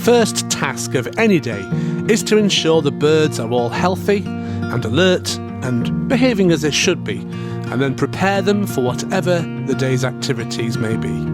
first task of any day is to ensure the birds are all healthy and alert and behaving as they should be, and then prepare them for whatever the day's activities may be.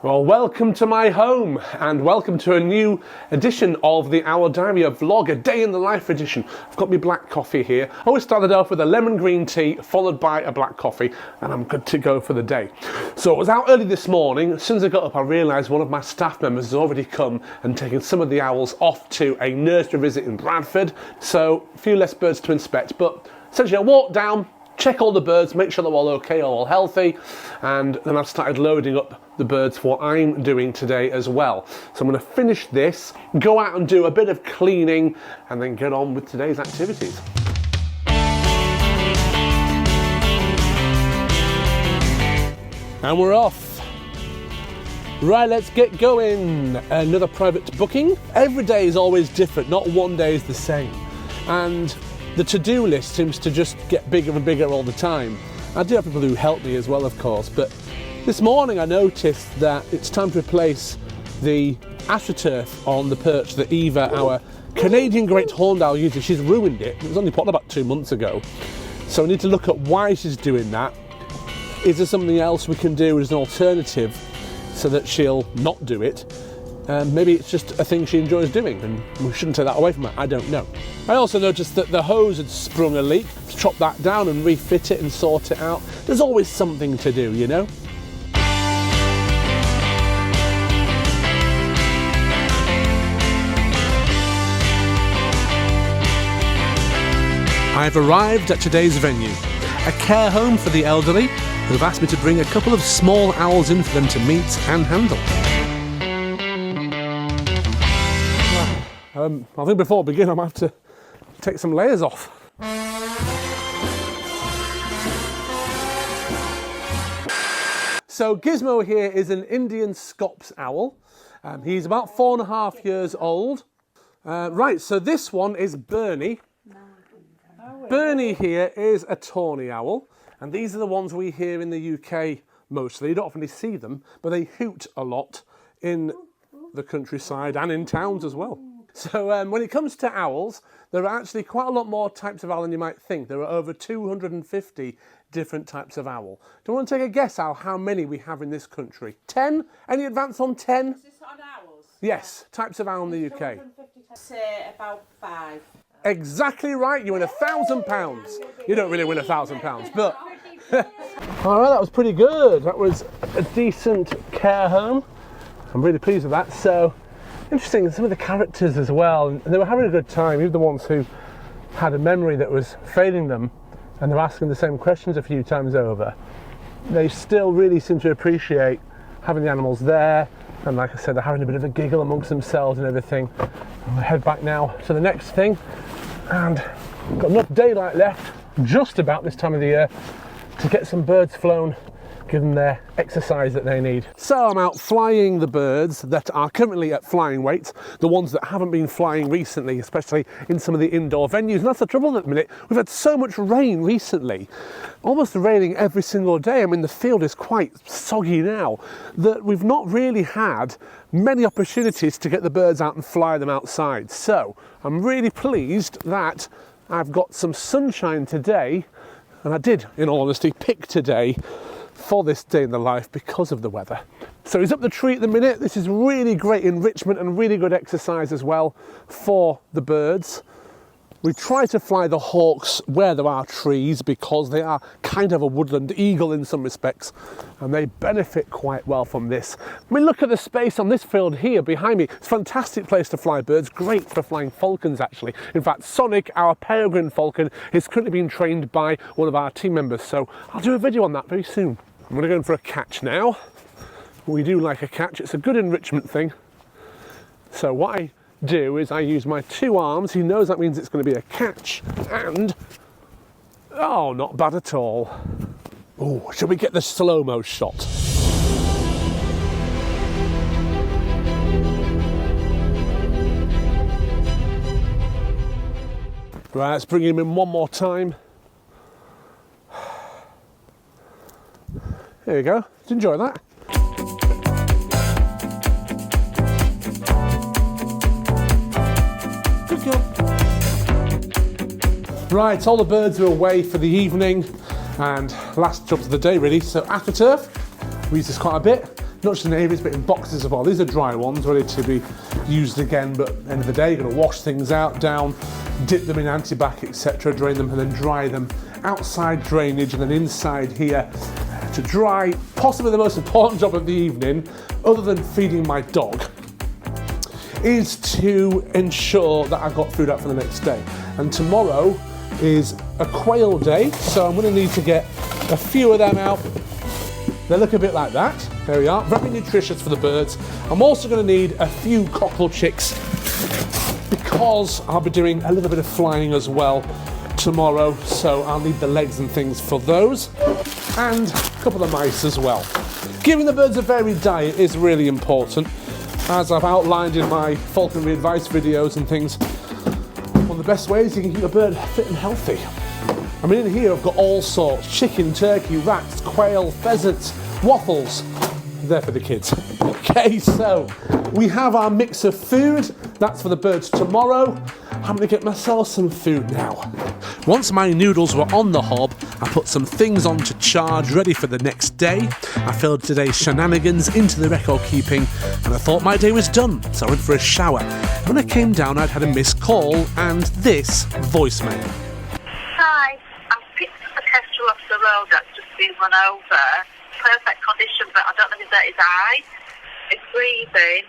Well, welcome to my home and welcome to a new edition of the Owl Diary, a vlog, a day in the life edition. I've got my black coffee here. I always started off with a lemon green tea followed by a black coffee and I'm good to go for the day. So I was out early this morning. As soon as I got up, I realised one of my staff members has already come and taken some of the owls off to a nursery visit in Bradford. So a few less birds to inspect, but essentially I walked down, check all the birds, make sure they're all okay, all healthy, and then I've started loading up the birds for what I'm doing today as well. So I'm going to finish this, go out and do a bit of cleaning, and then get on with today's activities. And we're off. Right, let's get going. Another private booking. Every day is always different, not one day is the same. And the to-do list seems to just get bigger and bigger all the time. I do have people who help me as well, of course, but this morning I noticed that it's time to replace the AstroTurf on the perch that Eva, our Canadian great horned owl, uses. She's ruined it. It was only put on about 2 months ago. So we need to look at why she's doing that. Is there something else we can do as an alternative so that she'll not do it? Maybe it's just a thing she enjoys doing and we shouldn't take that away from her, I don't know. I also noticed that the hose had sprung a leak. Chop that down and refit it and sort it out. There's always something to do, you know? I've arrived at today's venue, a care home for the elderly who've asked me to bring a couple of small owls in for them to meet and handle. I think before I begin I might have to take some layers off. So Gizmo here is an Indian Scops owl. He's about 4.5 years old. Right, so this one is Bernie. Bernie here is a tawny owl, and these are the ones we hear in the UK mostly. You don't often see them, but they hoot a lot in the countryside and in towns as well. So when it comes to owls, there are actually quite a lot more types of owl than you might think. There are over 250 different types of owl. Do you want to take a guess, Al, how many we have in this country? 10? Any advance on 10? Is this on owls? Yes, types of owl in the UK. Say about 5. Exactly right, you win £1,000. You don't really win £1,000, but... All right, that was pretty good. That was a decent care home. I'm really pleased with that. So, interesting, some of the characters as well, and they were having a good time, even the ones who had a memory that was failing them, and they're asking the same questions a few times over. They still really seem to appreciate having the animals there, and like I said, they're having a bit of a giggle amongst themselves and everything. I'm gonna head back now to the next thing, and got enough daylight left, just about this time of the year, to get some birds flown, give them their exercise that they need. So I'm out flying the birds that are currently at flying weight, the ones that haven't been flying recently, especially in some of the indoor venues. And that's the trouble at the minute. We've had so much rain recently, almost raining every single day. I mean, the field is quite soggy now, that we've not really had many opportunities to get the birds out and fly them outside. So I'm really pleased that I've got some sunshine today, and I did, in all honesty, pick today for this day in the life because of the weather. So he's up the tree at the minute. This is really great enrichment and really good exercise as well for the birds. We try to fly the hawks where there are trees because they are kind of a woodland eagle in some respects, and they benefit quite well from this. I mean, look at the space on this field here behind me. It's a fantastic place to fly birds, great for flying falcons actually. In fact, Sonic, our peregrine falcon, is currently being trained by one of our team members, so I'll do a video on that very soon. I'm going to go in for a catch now. we do like a catch. It's a good enrichment thing. So what I do is I use my 2 arms. He knows that means it's going to be a catch, and oh, not bad at all. Oh, shall we get the slow-mo shot? Right, let's bring him in one more time. There you go. Did you enjoy that? Good girl. Right, all the birds are away for the evening and last job of the day really. So AquaTurf, we use this quite a bit. Not just in aviaries but in boxes as well. These are dry ones ready to be used again, but at the end of the day you're going to wash things out, down, dip them in antibac, etc., drain them and then dry them outside drainage and then inside here to dry. Possibly the most important job of the evening, other than feeding my dog, is to ensure that I've got food out for the next day. And tomorrow is a quail day, so I'm going to need to get a few of them out. They look a bit like that. There we are, very nutritious for the birds. I'm also going to need a few cockle chicks because I'll be doing a little bit of flying as well tomorrow, so I'll need the legs and things for those, and a couple of mice as well. Giving the birds a varied diet is really important, as I've outlined in my falconry advice videos and things. One of the best ways you can keep a bird fit and healthy. I mean, in here I've got all sorts: chicken, turkey, rats, quail, pheasants, waffles. They're for the kids. Okay, so we have our mix of food. That's for the birds tomorrow. I'm going to get myself some food now. Once my noodles were on the hob, I put some things on to charge, ready for the next day. I filled today's shenanigans into the record keeping, and I thought my day was done, so I went for a shower. When I came down, I'd had a missed call and this voicemail. Hi, I've picked up a kestrel off the road that's just been run over. Perfect condition, but I don't know if that is eye. It's breathing,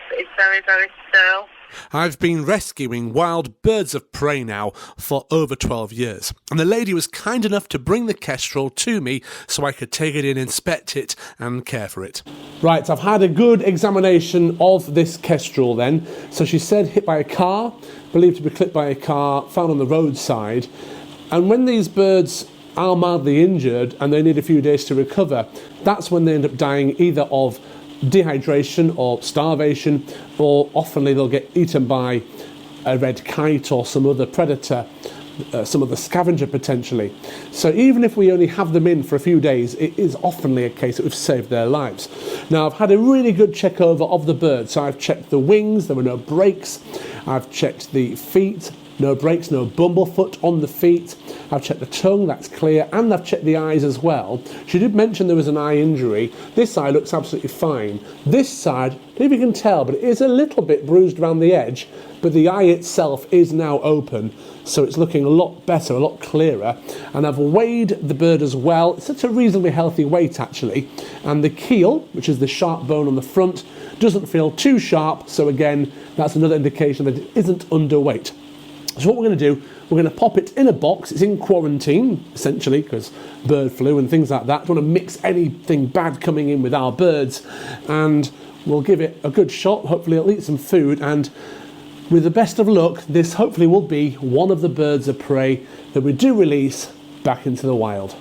but it's very, very still. I've been rescuing wild birds of prey now for over 12 years, and the lady was kind enough to bring the kestrel to me so I could take it in, inspect it and care for it. Right, I've had a good examination of this kestrel then. So she said hit by a car, believed to be clipped by a car, found on the roadside. And when these birds are mildly injured and they need a few days to recover, that's when they end up dying either of dehydration or starvation, or oftenly they'll get eaten by a red kite or some other predator, some other scavenger potentially. So even if we only have them in for a few days, it is oftenly a case that we've saved their lives. Now, I've had a really good check over of the bird. So I've checked the wings, there were no breaks. I've checked the feet, no breaks, no bumblefoot on the feet. I've checked the tongue, that's clear, and I've checked the eyes as well. She did mention there was an eye injury. This eye looks absolutely fine. This side, I don't know if you can tell, but it is a little bit bruised around the edge, but the eye itself is now open, so it's looking a lot better, a lot clearer. And I've weighed the bird as well. It's at a reasonably healthy weight actually, and the keel, which is the sharp bone on the front, doesn't feel too sharp, so again, that's another indication that it isn't underweight. So what we're going to do, we're going to pop it in a box. It's in quarantine, essentially, because bird flu and things like that. Don't want to mix anything bad coming in with our birds. And we'll give it a good shot. Hopefully it'll eat some food. And with the best of luck, this hopefully will be one of the birds of prey that we do release back into the wild.